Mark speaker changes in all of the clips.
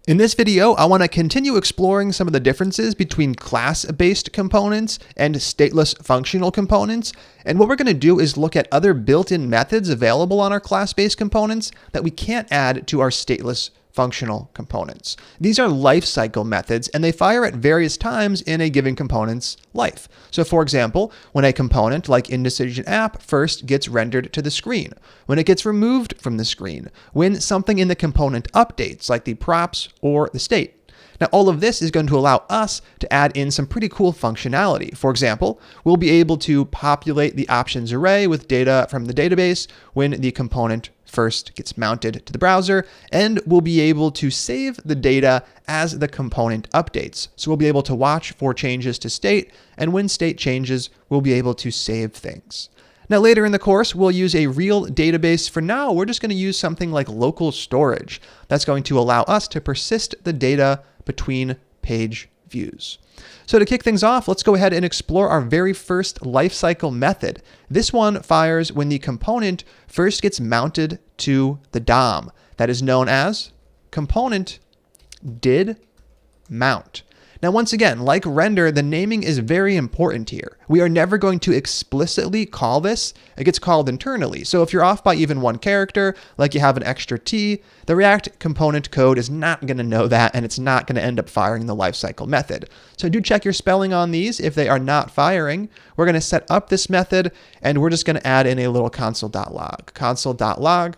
Speaker 1: In this video, I want to continue exploring some of the differences between class-based components and stateless functional components. And what we're going to do is look at other built-in methods available on our class-based components that we can't add to our stateless functional components. These are lifecycle methods, and they fire at various times in a given component's life. So for example, when a component like Indecision App first gets rendered to the screen, when it gets removed from the screen, when something in the component updates, like the props or the state. Now, all of this is going to allow us to add in some pretty cool functionality. For example, we'll be able to populate the options array with data from the database when the component first gets mounted to the browser, and we'll be able to save the data as the component updates. So we'll be able to watch for changes to state, and when state changes, we'll be able to save things. Now, later in the course, we'll use a real database. For now, we're just going to use something like local storage. That's going to allow us to persist the data between page views. So to kick things off, let's go ahead and explore our very first lifecycle method. This one fires when the component first gets mounted to the DOM. That is known as component did mount. Now, once again, like render, the naming is very important here. We are never going to explicitly call this. It gets called internally. So if you're off by even one character, like you have an extra T, the React component code is not going to know that, and it's not going to end up firing the lifecycle method. So do check your spelling on these. If they are not firing, we're going to set up this method, and we're just going to add in a little console.log. Console.log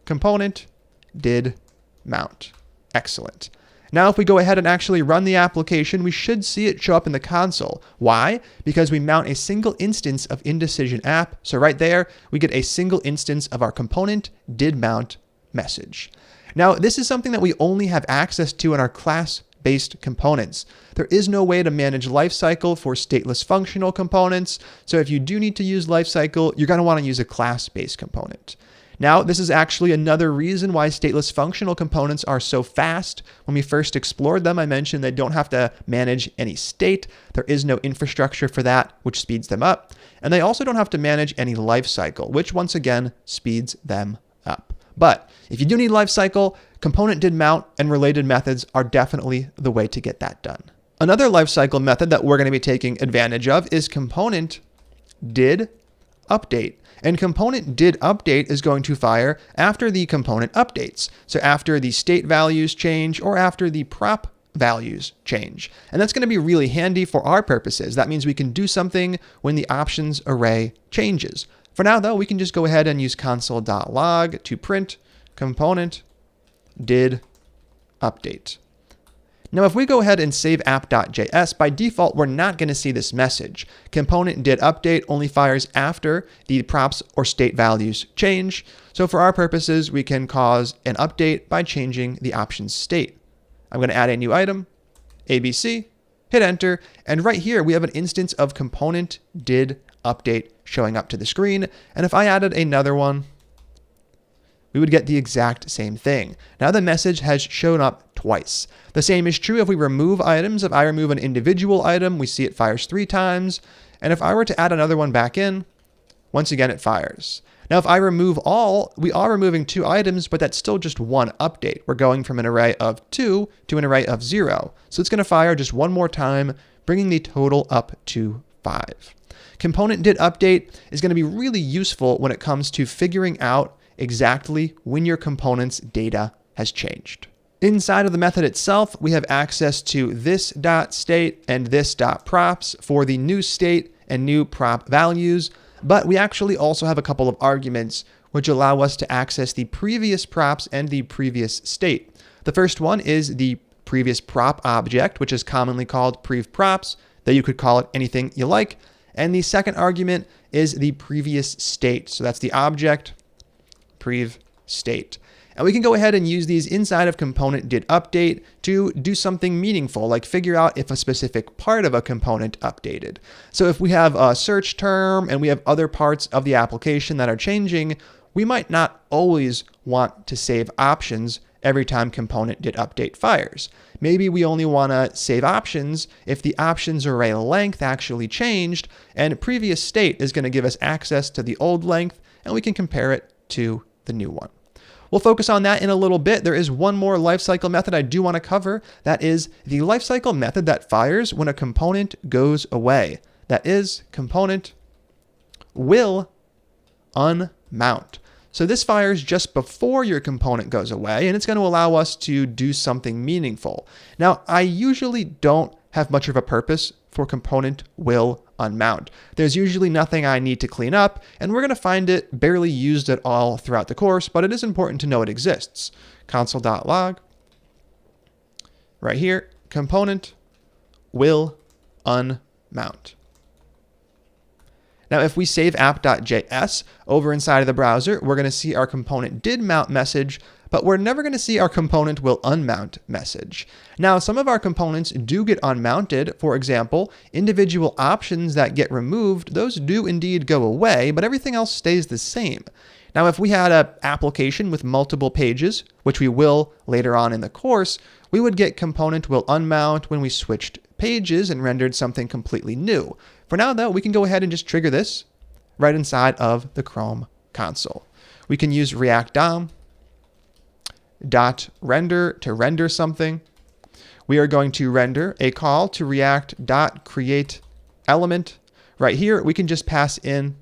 Speaker 1: component did mount. Excellent. Now, if we go ahead and actually run the application, we should see it show up in the console. Why? Because we mount a single instance of Indecision App. So right there, we get a single instance of our component did mount message. Now, this is something that we only have access to in our class-based components. There is no way to manage lifecycle for stateless functional components. So if you do need to use lifecycle, you're going to want to use a class-based component. Now, this is actually another reason why stateless functional components are so fast. When we first explored them, I mentioned they don't have to manage any state. There is no infrastructure for that, which speeds them up. And they also don't have to manage any lifecycle, which once again speeds them up. But if you do need lifecycle, component did mount and related methods are definitely the way to get that done. Another lifecycle method that we're going to be taking advantage of is component did update. And component did update is going to fire after the component updates. So after the state values change or after the prop values change. And that's going to be really handy for our purposes. That means we can do something when the options array changes. For now, though, we can just go ahead and use console.log to print component did update. Now, if we go ahead and save app.js, by default, we're not going to see this message. Component did update only fires after the props or state values change. So for our purposes, we can cause an update by changing the options state. I'm going to add a new item, ABC, hit enter, and right here we have an instance of component did update showing up to the screen. And if I added another one, we would get the exact same thing. Now the message has shown up twice. The same is true if we remove items. If I remove an individual item, we see it fires 3 times. And if I were to add another one back in, once again, it fires. Now, if I remove all, we are removing 2 items, but that's still just one update. We're going from an array of 2 to an array of 0. So it's going to fire just one more time, bringing the total up to 5. Component did update is going to be really useful when it comes to figuring out exactly when your component's data has changed. Inside of the method itself, we have access to this.state and this.props for the new state and new prop values, but we actually also have a couple of arguments which allow us to access the previous props and the previous state. The first one is the previous prop object, which is commonly called prevprops, though you could call it anything you like. And the second argument is the previous state. So that's the object prev state. And we can go ahead and use these inside of component did update to do something meaningful, like figure out if a specific part of a component updated. So if we have a search term and we have other parts of the application that are changing, we might not always want to save options every time component did update fires. Maybe we only want to save options if the options array length actually changed, and previous state is going to give us access to the old length, and we can compare it to the new one. We'll focus on that in a little bit. There is one more lifecycle method I do want to cover. That is the lifecycle method that fires when a component goes away. That is, component will unmount. So this fires just before your component goes away, and it's going to allow us to do something meaningful. Now, I usually don't have much of a purpose for component will unmount. There's usually nothing I need to clean up, and we're going to find it barely used at all throughout the course, but it is important to know it exists. Console.log, right here, component will unmount. Now, if we save app.js over inside of the browser, we're going to see our component did mount message, but we're never going to see our component will unmount message. Now, some of our components do get unmounted. For example, individual options that get removed, those do indeed go away, but everything else stays the same. Now, if we had an application with multiple pages, which we will later on in the course, we would get component will unmount when we switched pages and rendered something completely new. For now, though, we can go ahead and just trigger this right inside of the Chrome console. We can use React DOM .render to render something. We are going to render a call to React.create element. Right here, we can just pass in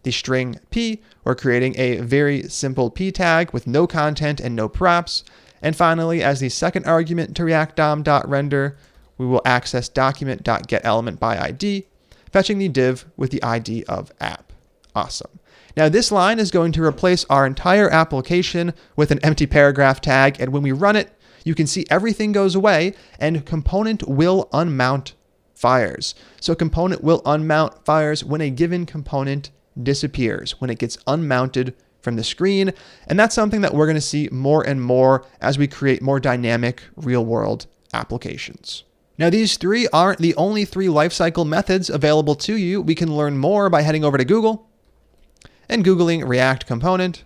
Speaker 1: the string p. We're creating a very simple p tag with no content and no props. And finally, as the second argument to React DOM.render, we will access document.getElementById, fetching the div with the ID of app. Awesome. Now this line is going to replace our entire application with an empty paragraph tag, and when we run it, you can see everything goes away and component will unmount fires. So component will unmount fires when a given component disappears, when it gets unmounted from the screen, and that's something that we're going to see more and more as we create more dynamic real-world applications. Now, these three aren't the only three lifecycle methods available to you. We can learn more by heading over to Google and Googling React component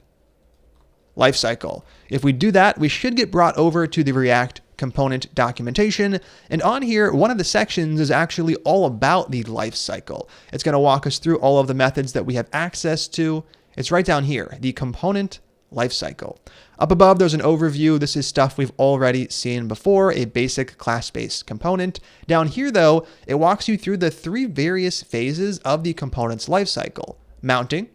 Speaker 1: lifecycle. If we do that, we should get brought over to the React component documentation. And on here, one of the sections is actually all about the lifecycle. It's going to walk us through all of the methods that we have access to. It's right down here, the component lifecycle. Up above, there's an overview. This is stuff we've already seen before, a basic class-based component. Down here, though, it walks you through the three various phases of the component's lifecycle: mounting,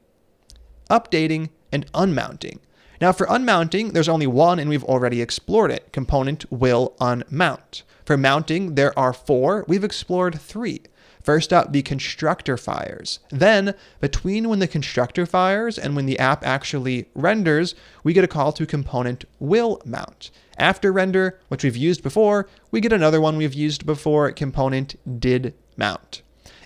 Speaker 1: updating, and unmounting. Now, for unmounting, there's only one, and we've already explored it. Component will unmount. For mounting, there are four. We've explored three. First up, the constructor fires. Then, between when the constructor fires and when the app actually renders, we get a call to component will mount. After render, which we've used before, we get another one we've used before, component did mount.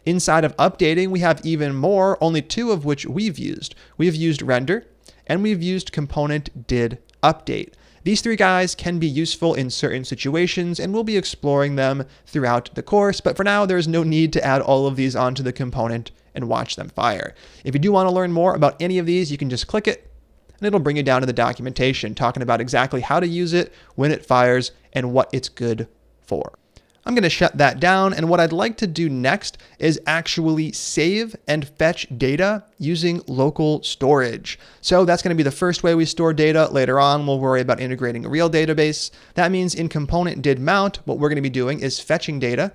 Speaker 1: Inside of updating, we have even more, only two of which we've used. We've used render, and we've used component did update. These three guys can be useful in certain situations, and we'll be exploring them throughout the course, but for now, there's no need to add all of these onto the component and watch them fire. If you do want to learn more about any of these, you can just click it, and it'll bring you down to the documentation, talking about exactly how to use it, when it fires, and what it's good for. I'm going to shut that down, and what I'd like to do next is actually save and fetch data using local storage. So that's going to be the first way we store data. Later on, we'll worry about integrating a real database. That means in component did mount, what we're going to be doing is fetching data.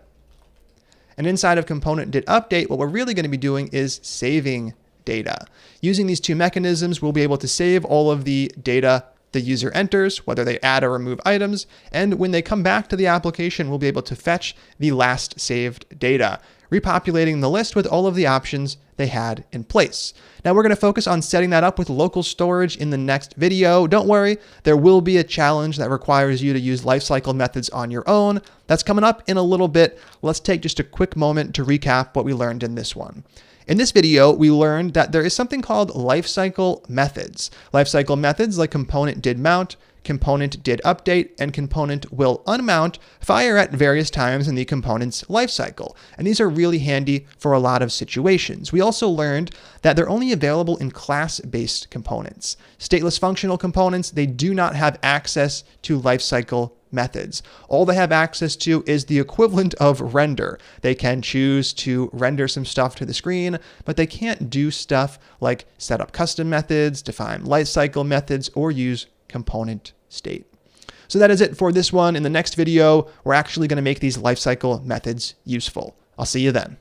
Speaker 1: And inside of component did update, what we're really going to be doing is saving data. Using these two mechanisms, we'll be able to save all of the data the user enters, whether they add or remove items, and when they come back to the application, we'll be able to fetch the last saved data, repopulating the list with all of the options they had in place. Now we're going to focus on setting that up with local storage in the next video. Don't worry, there will be a challenge that requires you to use lifecycle methods on your own. That's coming up in a little bit. Let's take just a quick moment to recap what we learned in this one. In this video, we learned that there is something called lifecycle methods. Lifecycle methods like component did mount, component did update, and component will unmount fire at various times in the component's lifecycle. And these are really handy for a lot of situations. We also learned that they're only available in class-based components. Stateless functional components, they do not have access to lifecycle methods. All they have access to is the equivalent of render. They can choose to render some stuff to the screen, but they can't do stuff like set up custom methods, define lifecycle methods, or use component state. So that is it for this one. In the next video, we're actually going to make these lifecycle methods useful. I'll see you then.